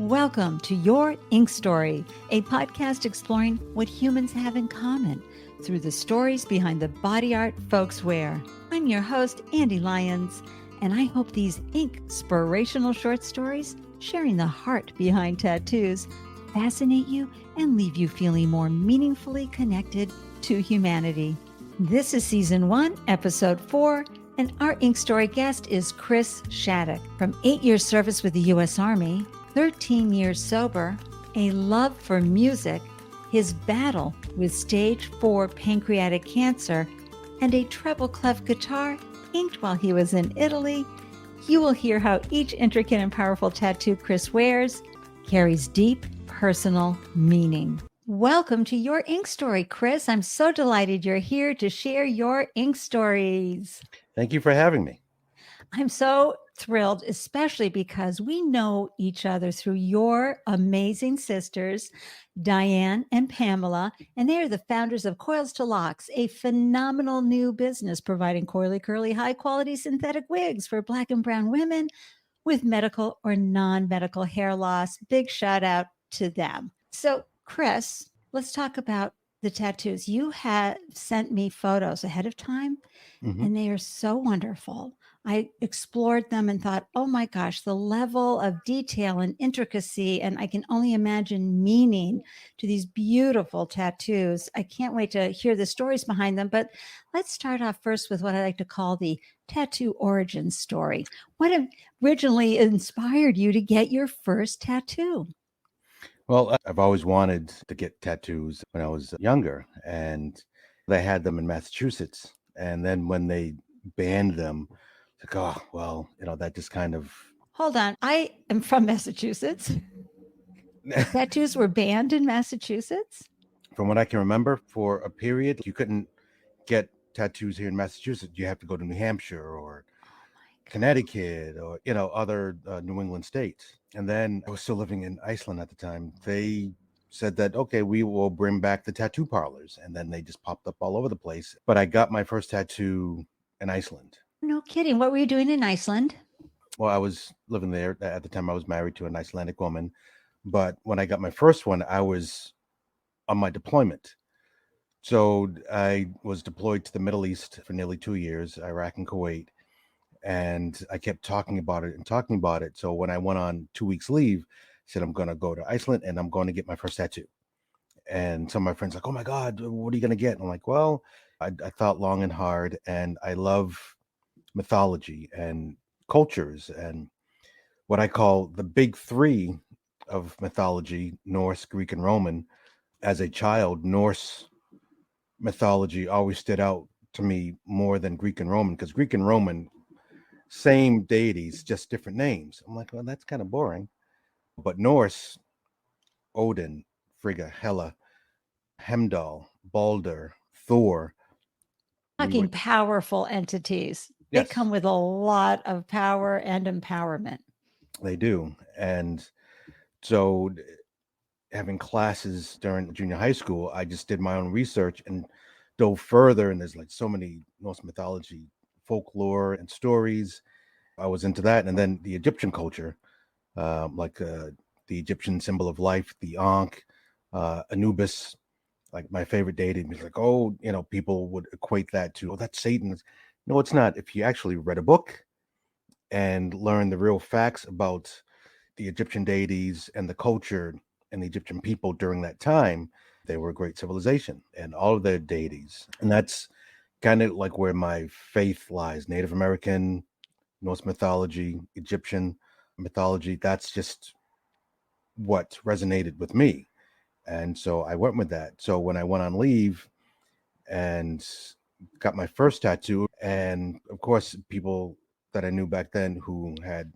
Welcome to Your Ink Story, a podcast exploring what humans have in common through the stories behind the body art folks wear. I'm your host, Ande Lyons, and I hope these ink-spirational short stories, sharing the heart behind tattoos, fascinate you and leave you feeling more meaningfully connected to humanity. This is Season 1, Episode 4, and our Ink Story guest is Chris Shaddock. From 8 years service with the U.S. Army, 13 years sober, a love for music, his battle with stage 4 pancreatic cancer, and a treble clef guitar inked while he was in Italy, you will hear how each intricate and powerful tattoo Chris wears carries deep personal meaning. Welcome to Your Ink Story, Chris. I'm so delighted you're here to share your ink stories. Thank you for having me. I'm so thrilled, especially because we know each other through your amazing sisters, Diane and Pamela, and they are the founders of Coils to Locks, a phenomenal new business providing coily, curly, high-quality synthetic wigs for Black and brown women with medical or non-medical hair loss. Big shout out to them. So, Chris, let's talk about the tattoos. You had sent me photos ahead of time, and they are so wonderful. I explored them and thought, oh my gosh, the level of detail and intricacy, and I can only imagine meaning to these beautiful tattoos. I can't wait to hear the stories behind them. But let's start off first with what I like to call the tattoo origin story. What originally inspired you to get your first tattoo? Well, I've always wanted to get tattoos when I was younger, and they had them in Massachusetts. And then when they banned them, like, oh, well, that just kind of. Hold on. I am from Massachusetts. Tattoos were banned in Massachusetts? From what I can remember, for a period, you couldn't get tattoos here in Massachusetts. You have to go to New Hampshire or Connecticut or, other New England states. And then I was still living in Iceland at the time. They said that, okay, we will bring back the tattoo parlors. And then they just popped up all over the place. But I got my first tattoo in Iceland. No kidding. What were you doing in Iceland? Well, I was living there at the time. I was married to an Icelandic woman. But when I got my first one, I was on my deployment. So I was deployed to the Middle East for nearly 2 years, Iraq and Kuwait. And I kept talking about it. So when I went on 2 weeks leave, I said, I'm going to go to Iceland and I'm going to get my first tattoo. And some of my friends like, oh my God, what are you going to get? And I'm like, well, I thought long and hard, and I love mythology and cultures and what I call the big three of mythology: Norse, Greek, and Roman. As a child, Norse mythology always stood out to me more than Greek and Roman, because Greek and Roman, same deities, just different names. I'm like, well, that's kind of boring. But Norse, Odin, Frigga, Hela, Heimdall, Balder, Thor. Talking powerful entities. They Yes, come with a lot of power and empowerment. they do. And so having classes during junior high school, I just did my own research and dove further. And there's like so many Norse mythology, folklore, and stories. I was into that. And then the Egyptian culture, the Egyptian symbol of life, the Ankh, Anubis, like my favorite deity. It's like, oh, people would equate that to, oh, that's Satan. No, it's not. If you actually read a book and learn the real facts about the Egyptian deities and the culture and the Egyptian people during that time, they were a great civilization and all of their deities. And that's kind of like where my faith lies: Native American, Norse mythology, Egyptian mythology. That's just what resonated with me. And so I went with that. So when I went on leave and got my first tattoo, and of course, people that I knew back then who had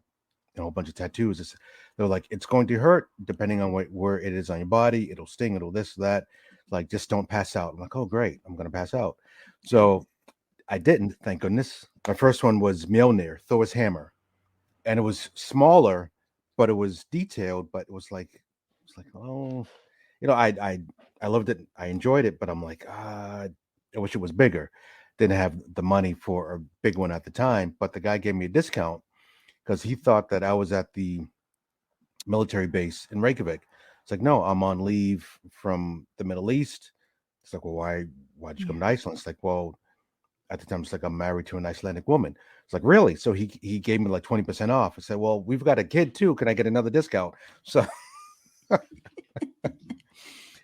a bunch of tattoos, they're like, it's going to hurt depending on where it is on your body. It'll sting, it'll this, that. Like, just don't pass out. I'm like, oh, great, I'm going to pass out. So I didn't, thank goodness. My first one was Mjolnir, Thor's hammer. And it was smaller, but it was detailed, but it was like, oh, I loved it. I enjoyed it, but I'm like, I wish it was bigger. Didn't have the money for a big one at the time, but the guy gave me a discount because he thought that I was at the military base in Reykjavik. It's like, no, I'm on leave from the Middle East. It's like, well, why'd you come Yeah. to Iceland? It's like, well, at the time, it's like I'm married to an Icelandic woman. It's like, really? So he gave me like 20% off. I said, well, we've got a kid too. Can I get another discount? So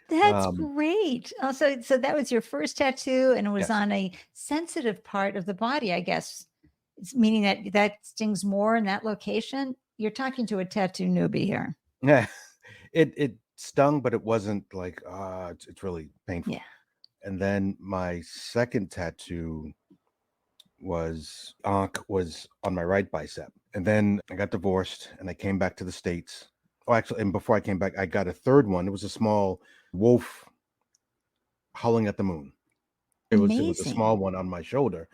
That's great. Also, so that was your first tattoo, and it was yes. on a sensitive part of the body, I guess. It's meaning that stings more in that location. You're talking to a tattoo newbie here. Yeah. It stung, but it wasn't like it's really painful. Yeah. And then my second tattoo was Ankh was on my right bicep. And then I got divorced and I came back to the States. Oh, actually, and before I came back, I got a third one. It was a small wolf howling at the moon. It was a Amazing. small one on my shoulder.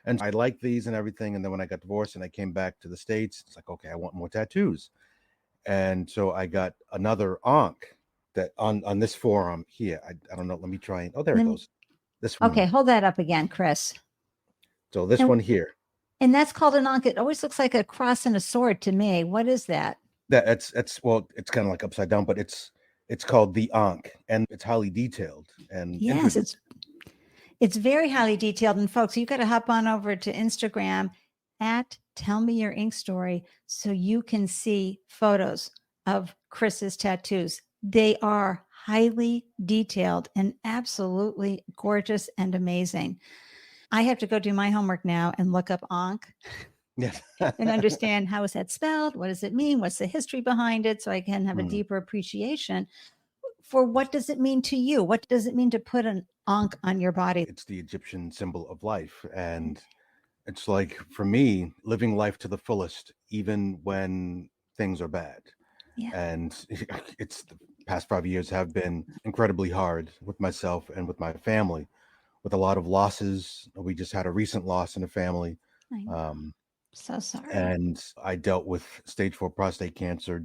And I liked these and everything. And then when I got divorced and I came back to the States, it's like, okay, I want more tattoos. And so I got another Ankh that on this forearm here. I don't know. Let me try. Oh, there it Let me, goes. This okay, one. hold that up again, Chris. So this And, one here. and that's called an ankh. It always looks like a cross and a sword to me. What is that? That's well, it's kind of like upside down, but it's called the Ankh, and it's highly detailed and Yes, intricate. it's very highly detailed. And folks, you got to hop on over to Instagram at Tell Me Your Ink Story so you can see photos of Chris's tattoos. They are highly detailed and absolutely gorgeous and amazing. I have to go do my homework now and look up Ankh Yes. and understand how is that spelled? What does it mean? What's the history behind it? So I can have a deeper appreciation for what does it mean to you? What does it mean to put an ankh on your body? It's the Egyptian symbol of life, and it's like for me, living life to the fullest, even when things are bad. Yeah. And it's the past 5 years have been incredibly hard with myself and with my family, with a lot of losses. We just had a recent loss in the family. I know. Um, So sorry. and I dealt with stage 4 prostate cancer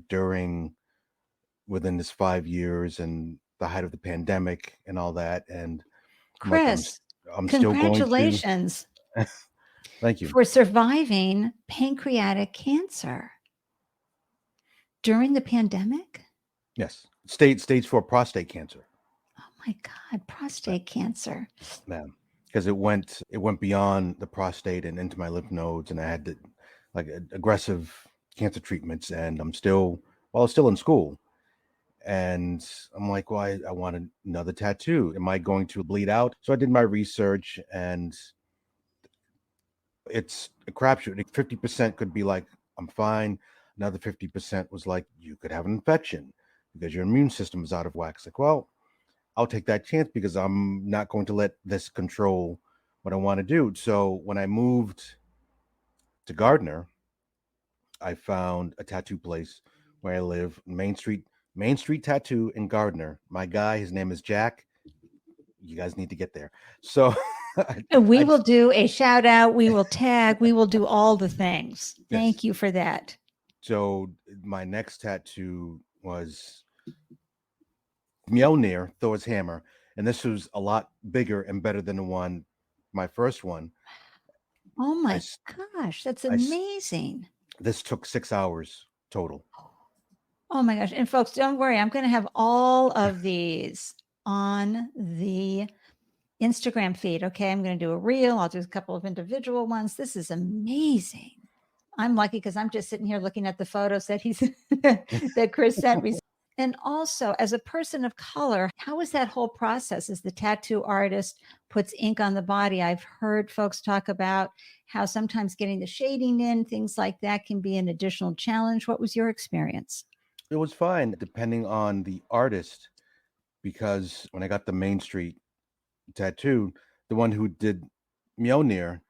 within this 5 years and the height of the pandemic and all that. And I'm like, Chris, I'm still going to. congratulations Thank you. for surviving pancreatic cancer during the pandemic. Yes, stage 4 prostate cancer. Oh my God, prostate cancer. Yeah, because it went beyond the prostate and into my lymph nodes, and I had to, like aggressive cancer treatments, and I was still in school, and I'm like, well, I want another tattoo. Am I going to bleed out? So I did my research, and it's a crapshoot. 50% could be like, I'm fine. Another 50% was like, you could have an infection because your immune system is out of whack. It's like, well, I'll take that chance because I'm not going to let this control what I want to do. So when I moved to Gardner, I found a tattoo place where I live, Main Street Tattoo in Gardner. My guy, his name is Jack. You guys need to get there. So We will do a shout out. We will tag. We will do all the things. Thank you for that. So my next tattoo was Mjolnir, Thor's hammer, and this was a lot bigger and better than my first one. Oh my I, gosh, that's I, amazing. this took 6 hours total. Oh my gosh. And folks, don't worry. I'm going to have all of these on the Instagram feed. Okay. I'm going to do a reel. I'll do a couple of individual ones. This is amazing. I'm lucky because I'm just sitting here looking at the photos that that Chris sent me. And also, as a person of color, how is that whole process as the tattoo artist puts ink on the body? I've heard folks talk about how sometimes getting the shading in, things like that can be an additional challenge. What was your experience? It was fine depending on the artist, because when I got the Main Street tattoo, the one who did Mjolnir,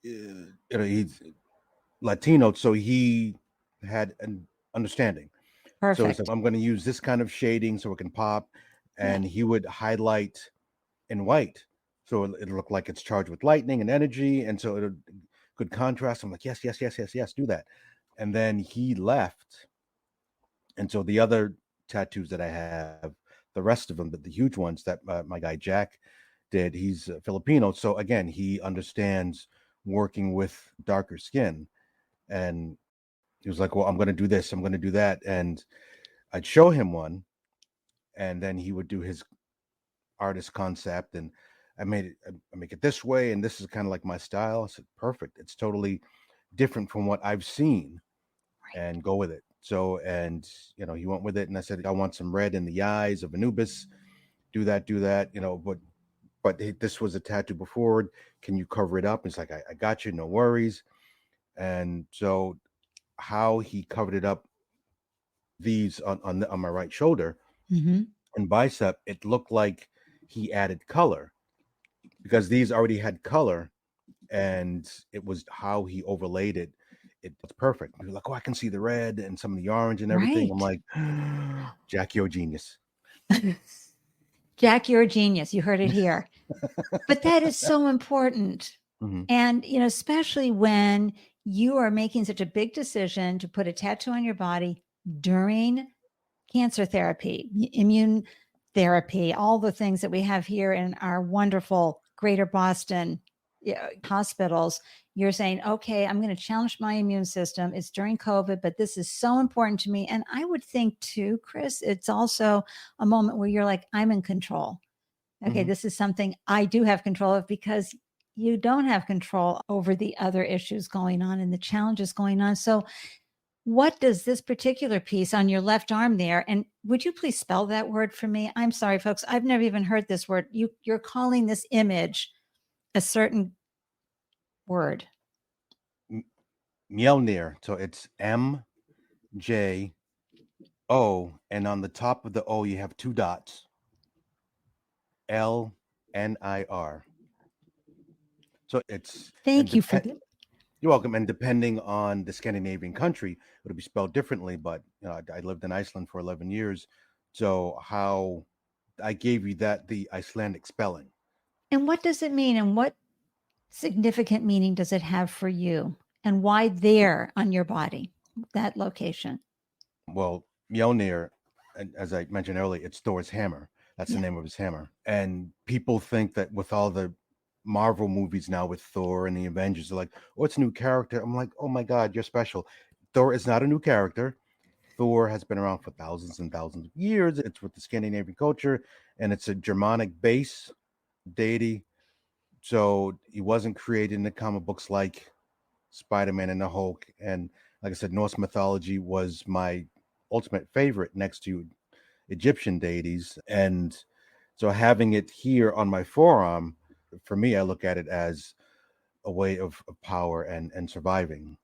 he's Latino, so he had an understanding. So it's like, Perfect. I'm going to use this kind of shading so it can pop, and he would highlight in white, so it looked like it's charged with lightning and energy, and so it could contrast. I'm like, yes, yes, yes, yes, yes, do that. And then he left, and so the other tattoos that I have, the rest of them, the huge ones that my guy Jack did, he's Filipino, so again, he understands working with darker skin, and He was like, well, I'm going to do this, I'm going to do that. And I'd show him one, and then he would do his artist concept. And I make it this way. And this is kind of like my style. I said, perfect. It's totally different from what I've seen, Right. and go with it. So, and, he went with it. And I said, I want some red in the eyes of Anubis. Do that, but this was a tattoo before. Can you cover it up? It's like, I got you, no worries. And so how he covered it up, these on my right shoulder Mm-hmm. and bicep, it looked like he added color because these already had color, and it was how he overlaid it. It's perfect. You're like, oh, I can see the red and some of the orange and everything. I'm Right. like, Jack, you're a genius. Jack, you're a genius. You heard it here. But that is so important. Hmm. And, especially when you are making such a big decision to put a tattoo on your body during cancer therapy, immune therapy, all the things that we have here in our wonderful greater Boston hospitals. You're saying, okay, I'm going to challenge my immune system. It's during COVID, but this is so important to me. And I would think too, Chris, it's also a moment where you're like, I'm in control. Okay, Hmm. this is something I do have control of, because you don't have control over the other issues going on and the challenges going on. So, what does this particular piece on your left arm there, and would you please spell that word for me? I'm sorry, folks, I've never even heard this word. You're calling this image a certain word. Mjolnir. So it's MJO, and on the top of the O you have two dots. LNIR. So it's and Thank you for depend. that. You're welcome. And depending on the Scandinavian country, it would be spelled differently. But I lived in Iceland for 11 years, so how I gave you that the Icelandic spelling. And what does it mean, and what significant meaning does it have for you, and why there on your body, that location? Well, Mjolnir, and as I mentioned earlier, it's Thor's hammer. That's the Yeah. name of his hammer. And people think that with all the Marvel movies now with Thor and the Avengers, they're like, oh, it's a new character. I'm like, oh my God, you're special. Thor is not a new character. Thor has been around for thousands and thousands of years. It's with the Scandinavian culture, and it's a Germanic base deity. So he wasn't created in the comic books like Spider-Man and the Hulk. And like I said, Norse mythology was my ultimate favorite next to Egyptian deities. And so having it here on my forearm, for me, I look at it as a way of power and surviving.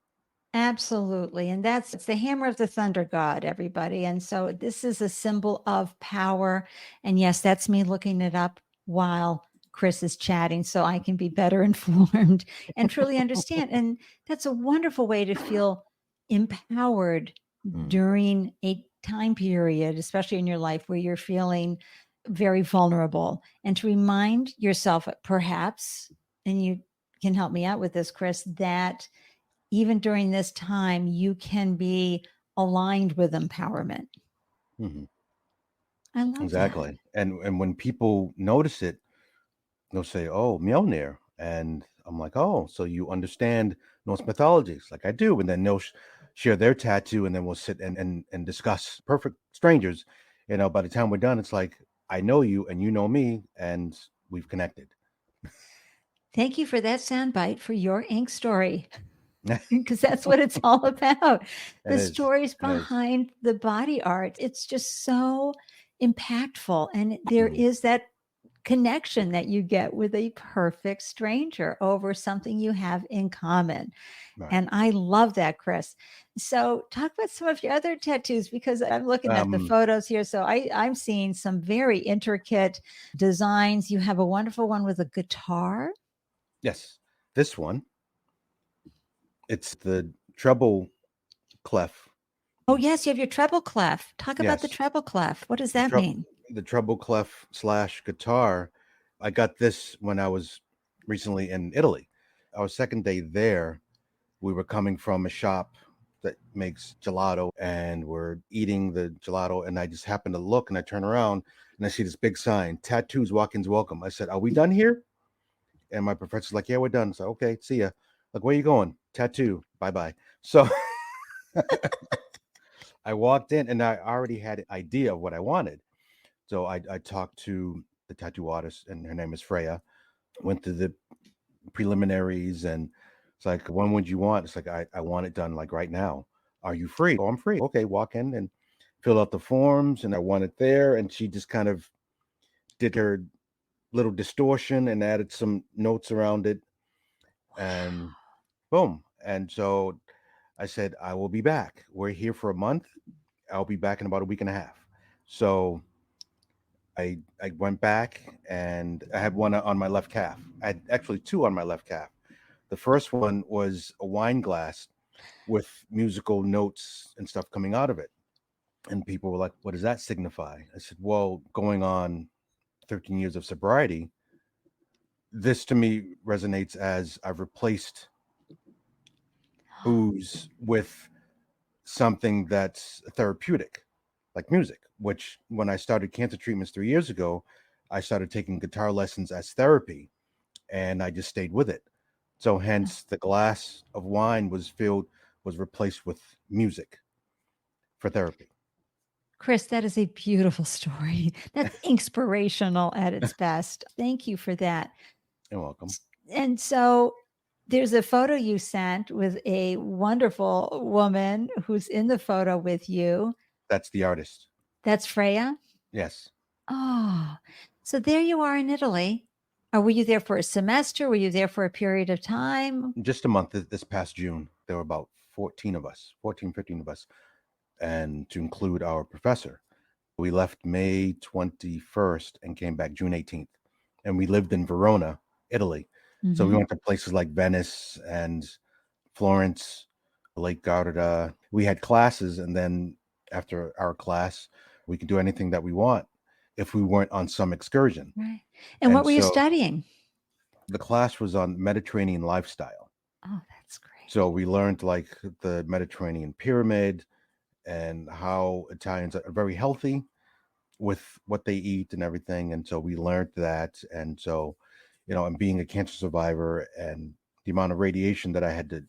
Absolutely. And that's it's the hammer of the thunder god, everybody. And so this is a symbol of power. And yes, that's me looking it up while Chris is chatting so I can be better informed and truly understand. And that's a wonderful way to feel empowered Mm. during a time period, especially in your life where you're feeling very vulnerable, and to remind yourself, perhaps, and you can help me out with this, Chris, that even during this time, you can be aligned with empowerment. Hmm. I love that. Exactly. And when people notice it, they'll say, "Oh, Mjolnir," and I'm like, "Oh, so you understand Norse mythologies?" Like I do, and then they'll share their tattoo, and then we'll sit and discuss. Perfect strangers, By the time we're done, it's like I know you and you know me, and we've connected. Thank you for that soundbite for your ink story, It because that's what it's all about. The is. stories It is. behind the body art. It's just so impactful. And there Mhm. is that connection that you get with a perfect stranger over something you have in common. Right. And I love that, Chris. So talk about some of your other tattoos, because I'm looking at the Um. photos here. So I'm seeing some very intricate designs. You have a wonderful one with a guitar. Yes. This one. It's the treble clef. Oh, yes, you have your treble clef. Talk about the Yes. treble clef. What does The that tre- mean? the treble clef slash guitar. I got this when I was recently in Italy. Our second day there, we were coming from a shop that makes gelato, and we're eating the gelato, and I just happened to look, and I turn around and I see this big sign, tattoos walk-ins welcome. I said, are we done here? And my professor's like, yeah, we're done. So okay, see ya. Like, where you going? Tattoo. Bye-bye. So I walked in and I already had an idea of what I wanted. So I talked to the tattoo artist, and her name is Freya. Went through the preliminaries, and it's like, when would you want? It's like, I want it done like right now. Are you free? Oh, I'm free. Okay, walk in and fill out the forms, and I want it there. And she just kind of did her little distortion and added some notes around it, and boom. And so I said, I will be back. We're here for a month. I'll be back in about a week and a half. So I went back, and I had one on my left calf. I had actually two on my left calf. The first one was a wine glass with musical notes and stuff coming out of it. And people were like, what does that signify? I said, well, going on 13 years of sobriety, this to me resonates as I've replaced booze with something that's therapeutic, like music, which when I started cancer treatments 3 years ago, I started taking guitar lessons as therapy, and I just stayed with it. So hence the glass of wine was replaced with music for therapy. Chris, that is a beautiful story. That's inspirational at its best. Thank you for that. You're welcome. And so there's a photo you sent with a wonderful woman who's in the photo with you. That's the artist. That's Freya? Yes. Oh, so there you are in Italy. Or were you there for a semester? Were you there for a period of time? Just a month. This past June, there were about 14 of us, 14, 15 of us, and to include our professor. We left May 21st and came back June 18th. And we lived in Verona, Italy. So we Mhm. went to places like Venice and Florence, Lake Garda. We had classes, and then after our class, we could do anything that we want if we weren't on some excursion. Right. And what And were you so studying? the class was on Mediterranean lifestyle. Oh, that's great. So we learned like the Mediterranean pyramid and how Italians are very healthy with what they eat and everything. And so we learned that. And so, and being a cancer survivor and the amount of radiation that I had to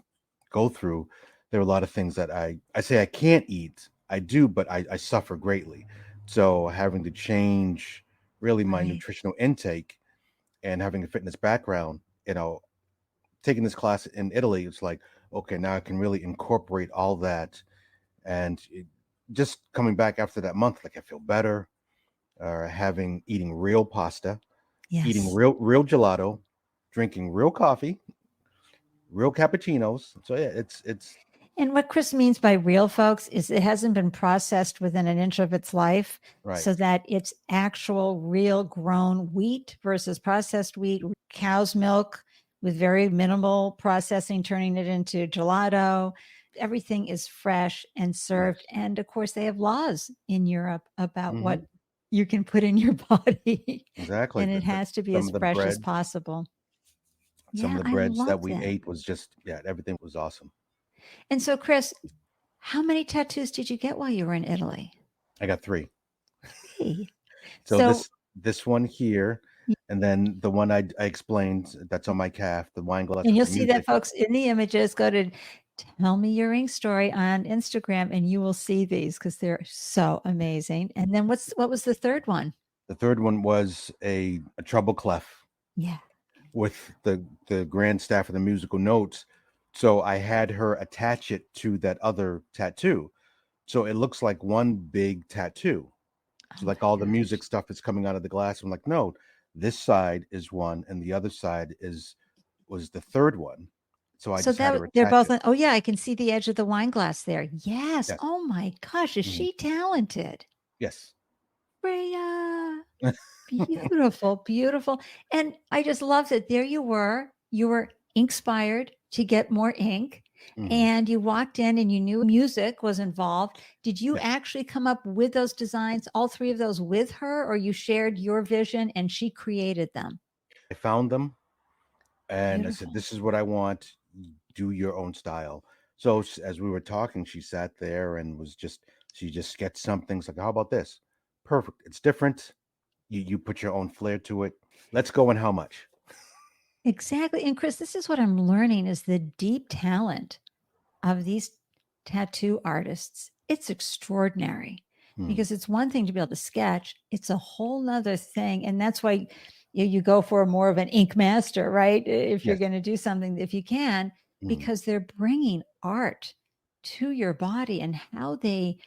go through, there are a lot of things that I say I can't eat. I do, but I suffer greatly. So having to change really my Right. nutritional intake and having a fitness background, taking this class in Italy, it's like, okay, now I can really incorporate all that. And just coming back after that month, like I feel better. Eating real pasta, eating Yes. real gelato, drinking real coffee, real cappuccinos. So yeah, it's And what Chris means by real, folks, is it hasn't been processed within an inch of its life, right. so that it's actual, real grown wheat versus processed wheat, cow's milk with very minimal processing, turning it into gelato. Everything is fresh and served. Yes. And of course, they have laws in Europe about Hmm. what you can put in your body, Exactly. and it has to be Some as of the fresh as bread, possible. some of Yeah, the I breads love that we that. ate was just, yeah, everything was awesome. And so, Chris, how many tattoos did you get while you were in Italy? I got three. Hey. So So, this one here, and then the one I explained that's on my calf, the wine glass and with you'll the see that, music. folks, in the images. Go to Tell Me Your Ink Story on Instagram, and you will see these because they're so amazing. And then what was the third one? The third one was a treble clef Yeah. with the grand staff of the musical notes. So I had her attach it to that other tattoo. So it looks like one big tattoo. Oh So my like all the gosh. music stuff is coming out of the glass. I'm like, no, this side is one and the other side was the third one. So I So just had that her they're attach both it. oh yeah, I can see the edge of the wine glass there. Yes. Yes. Oh my gosh, is Hmm. she talented? Yes. Freya. Beautiful, beautiful. And I just love that there you were inspired to get more ink, Hmm. and you walked in and you knew music was involved. Did you Yes. actually come up with those designs, all three of those with her, or you shared your vision and she created them? I found them and I said, Beautiful. this is what I want. Do your own style. So as we were talking, she sat there and she just sketched something. It's like, how about this? Perfect. It's different. You put your own flair to it. Let's go and how much? Exactly. And Chris, this is what I'm learning is the deep talent of these tattoo artists, it's extraordinary Hmm. because it's one thing to be able to sketch, it's a whole nother thing. And that's why you go for more of an ink master, right? If you're Yes. going to do something, if you can, Hmm. because they're bringing art to your body and how they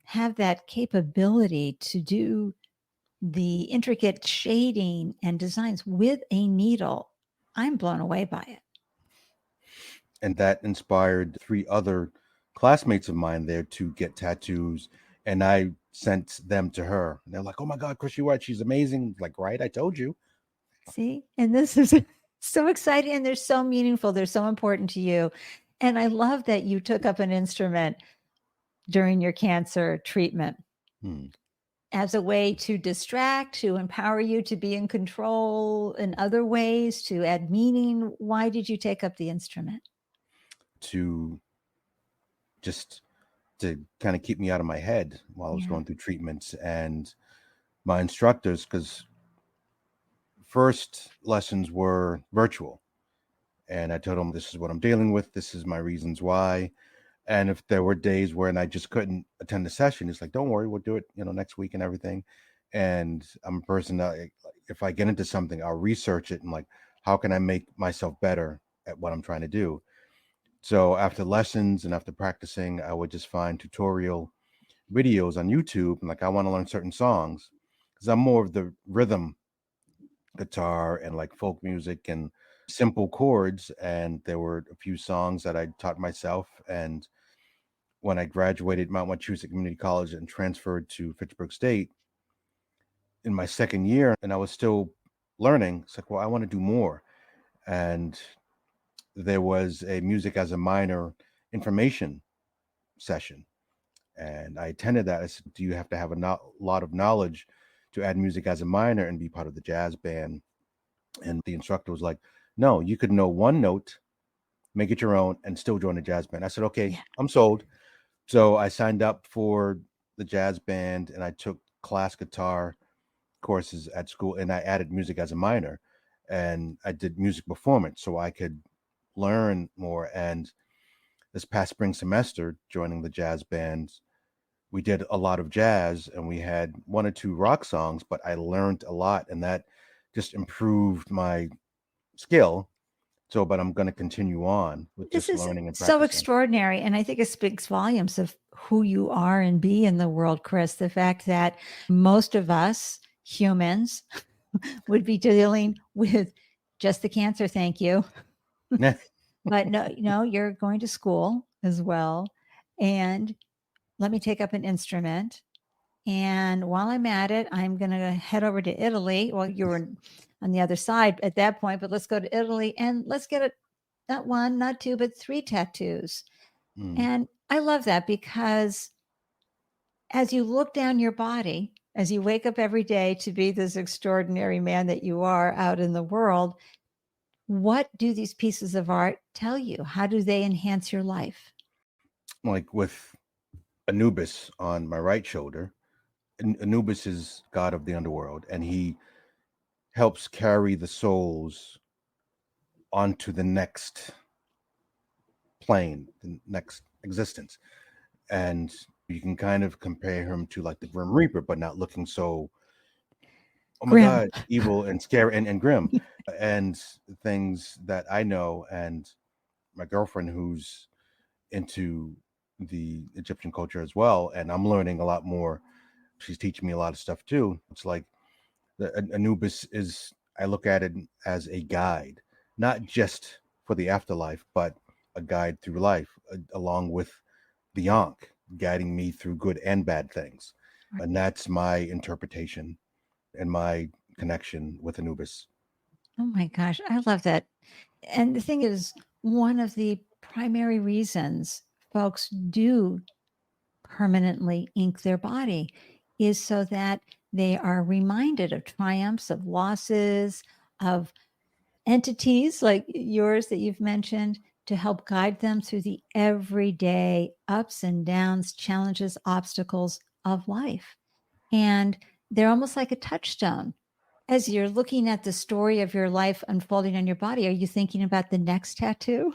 have that capability to do the intricate shading and designs with a needle. I'm blown away by it. And that inspired 3 other classmates of mine there to get tattoos. And I sent them to her. And they're like, "Oh my God, Chris, you're right. She's amazing." Like, right? I told you. See, and this is so exciting and they're so meaningful. They're so important to you. And I love that you took up an instrument during your cancer treatment Hmm. as a way to distract, to empower you to be in control in other ways, to add meaning. Why did you take up the instrument? To just to kind of keep me out of my head while I was Yeah. going through treatments. And my instructors, because first lessons were virtual, and I told them, this is what I'm dealing with, this is my reasons why. And if there were days when I just couldn't attend the session, it's like, don't worry, we'll do it, next week and everything. And I'm a person that, if I get into something, I'll research it and like, how can I make myself better at what I'm trying to do? So after lessons and after practicing, I would just find tutorial videos on YouTube. And like, I want to learn certain songs because I'm more of the rhythm guitar and like folk music and simple chords. And there were a few songs that I taught myself. And when I graduated Mount Wachusett Community College and transferred to Fitchburg State in my second year, and I was still learning, it's like, well, I want to do more. And there was a music as a minor information session. And I attended that. I said, do you have to have a lot of knowledge to add music as a minor and be part of the jazz band? And the instructor was like, no, you could know one note, make it your own, and still join the jazz band. I said, okay, Yeah. I'm sold. So I signed up for the jazz band and I took class guitar courses at school and I added music as a minor and I did music performance so I could learn more. And this past spring semester, joining the jazz band, we did a lot of jazz and we had 1 or 2 rock songs, but I learned a lot and that just improved my skill. So, but I'm going to continue on with This just is learning and so practicing. extraordinary. And I think it speaks volumes of who you are and be in the world, Chris. The fact that most of us humans would be dealing with just the cancer, thank you. But no, you're going to school as well. And let me take up an instrument. And while I'm at it, I'm going to head over to Italy. Well, you were on the other side at that point, but let's go to Italy and let's get it, not 1, not 2, but 3 tattoos. Mm. And I love that because as you look down your body, as you wake up every day to be this extraordinary man that you are out in the world, what do these pieces of art tell you? How do they enhance your life? Like with Anubis on my right shoulder, Anubis is god of the underworld, and he helps carry the souls onto the next plane, the next existence. And you can kind of compare him to like the Grim Reaper, but not looking so, oh my Grim. God, evil and scary and grim. And things that I know, and my girlfriend who's into the Egyptian culture as well, and I'm learning a lot more. She's teaching me a lot of stuff too. It's like the Anubis is, I look at it as a guide, not just for the afterlife, but a guide through life, along with the Ankh, guiding me through good and bad things. And that's my interpretation and my connection with Anubis. Oh my gosh, I love that. And the thing is, one of the primary reasons folks do permanently ink their body is so that they are reminded of triumphs, of losses, of entities like yours that you've mentioned to help guide them through the everyday ups and downs, challenges, obstacles of life. And they're almost like a touchstone. As you're looking at the story of your life unfolding on your body, are you thinking about the next tattoo?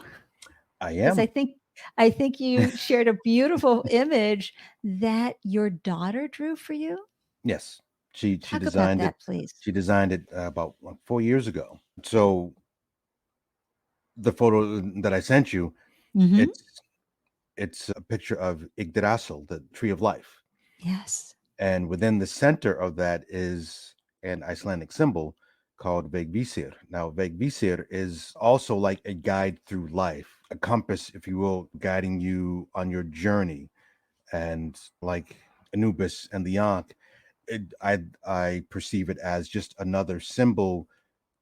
I Because I am. think I think you shared a beautiful image that your daughter drew for you. Yes, she Talk about designed it. that, please. She designed it about like 4 years ago. So the photo that I sent you, Hmm. it's it's a picture of Yggdrasil, the tree of life, Yes. and within the center of that is an Icelandic symbol called Vegvisir. Now, Vegvisir is also like a guide through life, a compass, if you will, guiding you on your journey. And like Anubis and the Ankh, I perceive it as just another symbol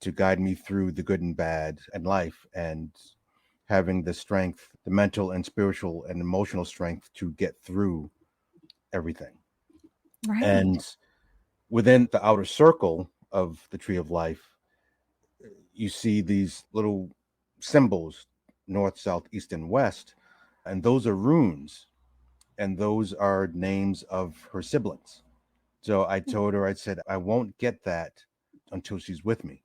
to guide me through the good and bad in life, and having the strength, the mental and spiritual and emotional strength to get through everything. Right. And within the outer circle of the tree of life, you see these little symbols, north, south, east, and west. And those are runes. And those are names of her siblings. So I told her, I said, I won't get that until she's with me.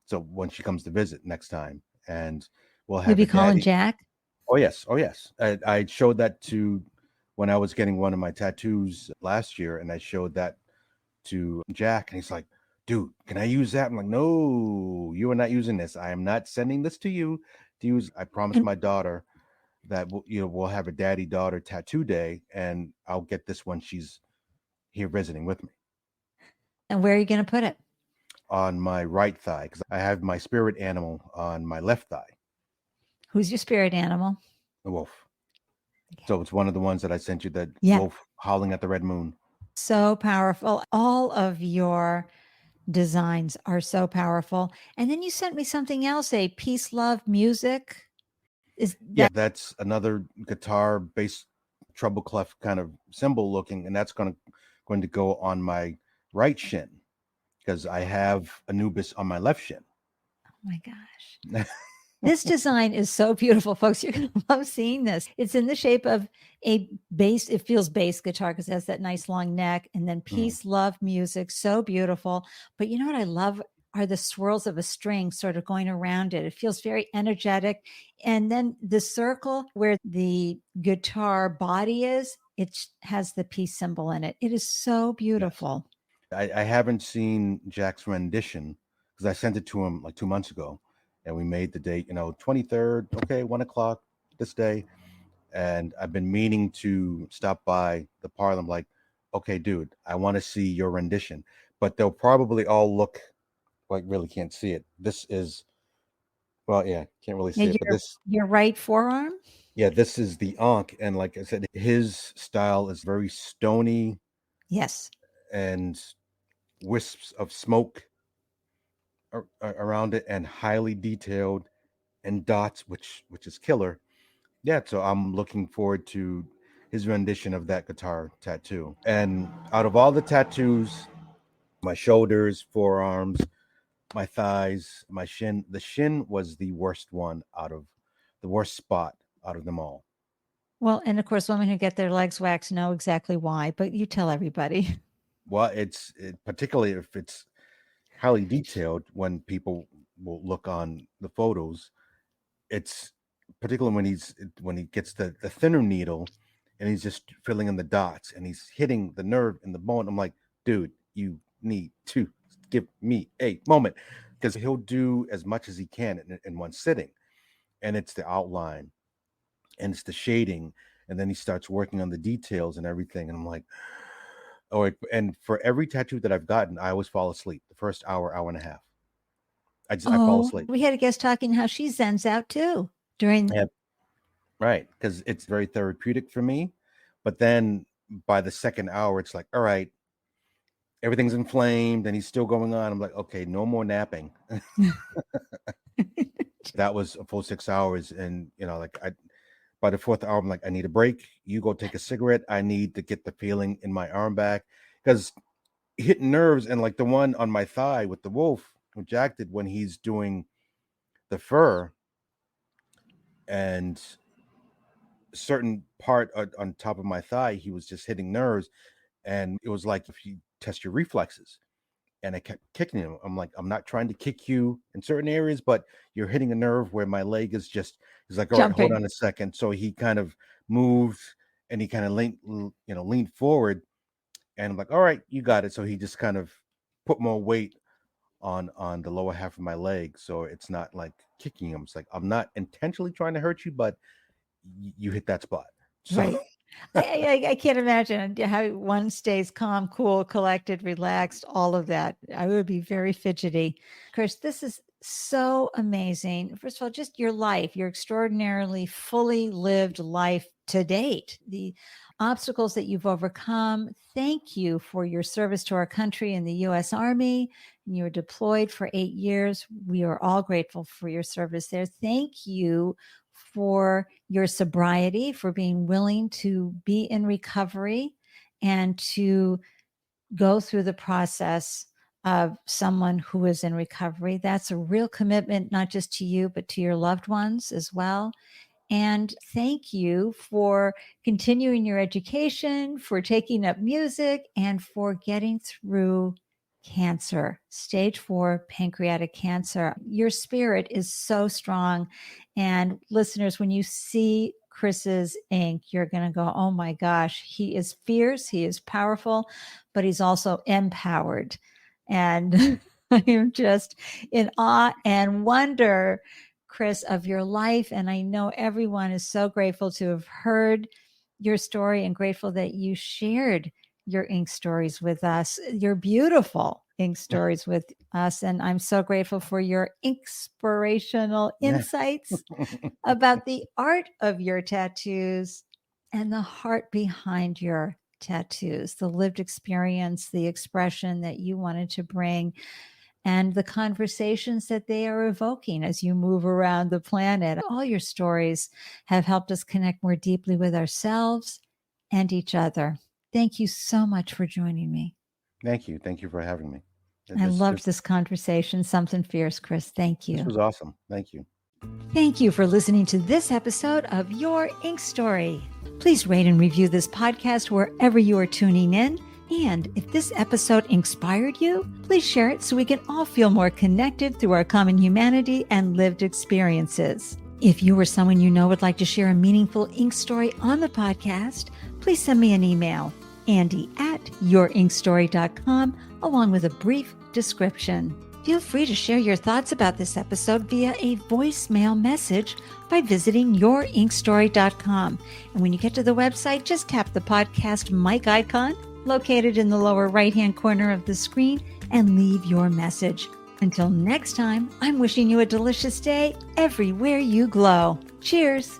So when she comes to visit next time, and we'll You'll have be a calling daddy. Jack. Oh, yes. Oh, yes. I showed that to when I was getting one of my tattoos last year, and I showed that to Jack, and he's like, dude, can I use that? I'm like, no, you are not using this. I am not sending this to you to use. I promised And my daughter that we'll have a daddy daughter tattoo day, and I'll get this when she's here visiting with me and where are you going to put it? on my right thigh, because I have my spirit animal on my left thigh, Who's your spirit animal? the wolf. So it's one of the ones that I sent you, that Yeah. wolf howling at the red moon. So powerful. All of your designs are so powerful. And then you sent me something else, a peace, love, music. Is Yeah, that that's another guitar bass treble clef kind of symbol looking, and that's going to go on my right shin, because I have Anubis on my left shin. oh my gosh. This design is so beautiful, folks. You're going to love seeing this. It's in the shape of a bass. It feels bass guitar because it has that nice long neck. And then Mhm. peace, love, music. So beautiful. But you know what I love are the swirls of a string sort of going around it. It feels very energetic. And then the circle where the guitar body is, it has the peace symbol in it. It is so Yes. beautiful. I haven't seen Jack's rendition, because I sent it to him like 2 months ago, and we made the date, 23rd, okay, 1 o'clock this day. And I've been meaning to stop by the parlor. I'm like, okay, dude, I want to see your rendition, but they'll probably all look like, really can't see it. This is, well, yeah, can't really Yeah, see it, but your right forearm. yeah, this is the Ankh. And like I said, his style is very stony, Yes. and wisps of smoke around it, and highly detailed, and dots, which is killer. Yeah, so I'm looking forward to his rendition of that guitar tattoo. And out of all the tattoos, my shoulders, forearms, my thighs, my shin, the shin was the worst one, out of the worst spot out of them all. Well, and of course, women who get their legs waxed know exactly why, but you tell everybody. Well, particularly if it's highly detailed. When people will look on the photos, it's particularly when he gets the thinner needle, and he's just filling in the dots, and he's hitting the nerve in the bone. I'm like, dude, you need to give me a moment, because he'll do as much as he can in one sitting. And it's the outline, and it's the shading, and then he starts working on the details and everything. And I'm like, oh, and for every tattoo that I've gotten, I always fall asleep the first hour, hour and a half. I fall Oh, asleep. we had a guest talking how she zens out too during. Yeah, right, because it's very therapeutic for me. But then by the second hour, it's like, all right, everything's inflamed, and he's still going on. I'm like, okay, no more napping. That was a full 6 hours, and like, by the fourth hour, I'm like, I need a break. You go take a cigarette. I need to get the feeling in my arm back, because hitting nerves. And like the one on my thigh with the wolf, who Jack did when he's doing the fur, and certain part on top of my thigh, he was just hitting nerves. And it was like, if you test your reflexes. And I kept kicking him. I'm like, I'm not trying to kick you in certain areas, but you're hitting a nerve where my leg is just He's like, all right, hold Jumping. on a second. So he kind of moved and he kind of leaned forward, and I'm like, all right, you got it. So he just kind of put more weight on the lower half of my leg, so it's not like kicking him. It's like, I'm not intentionally trying to hurt you, but you hit that spot. So Right. I can't imagine how one stays calm, cool, collected, relaxed, all of that. I would be very fidgety. Chris, this is so amazing. First of all, just your life, your extraordinarily fully lived life to date, the obstacles that you've overcome. Thank you for your service to our country in the U.S. Army. You were deployed for 8 years. We are all grateful for your service there. Thank you for your sobriety, for being willing to be in recovery and to go through the process of someone who is in recovery. That's a real commitment, not just to you, but to your loved ones as well. And thank you for continuing your education, for taking up music, and for getting through cancer, stage 4 pancreatic cancer. Your spirit is so strong. And listeners, when you see Chris's ink, you're going to go, oh my gosh, he is fierce, he is powerful, but he's also empowered. And I am just in awe and wonder, Chris, of your life. And I know everyone is so grateful to have heard your story and grateful that you shared your ink stories with us, your beautiful ink stories with us. And I'm so grateful for your inspirational insights about the art of your tattoos and the heart behind your tattoos, the lived experience, the expression that you wanted to bring, and the conversations that they are evoking as you move around the planet. All your stories have helped us connect more deeply with ourselves and each other. Thank you so much for joining me. Thank you for having me. I loved this conversation. Something fierce, Chris. Thank you. This was awesome. Thank you. Thank you for listening to this episode of Your Ink Story. Please rate and review this podcast wherever you are tuning in. And if this episode inspired you, please share it so we can all feel more connected through our common humanity and lived experiences. If you or someone you know would like to share a meaningful ink story on the podcast, please send me an email, andi@yourinkstory.com, along with a brief description. Feel free to share your thoughts about this episode via a voicemail message by visiting yourinkstory.com. And when you get to the website, just tap the podcast mic icon located in the lower right-hand corner of the screen and leave your message. Until next time, I'm wishing you a delicious day everywhere you glow. Cheers.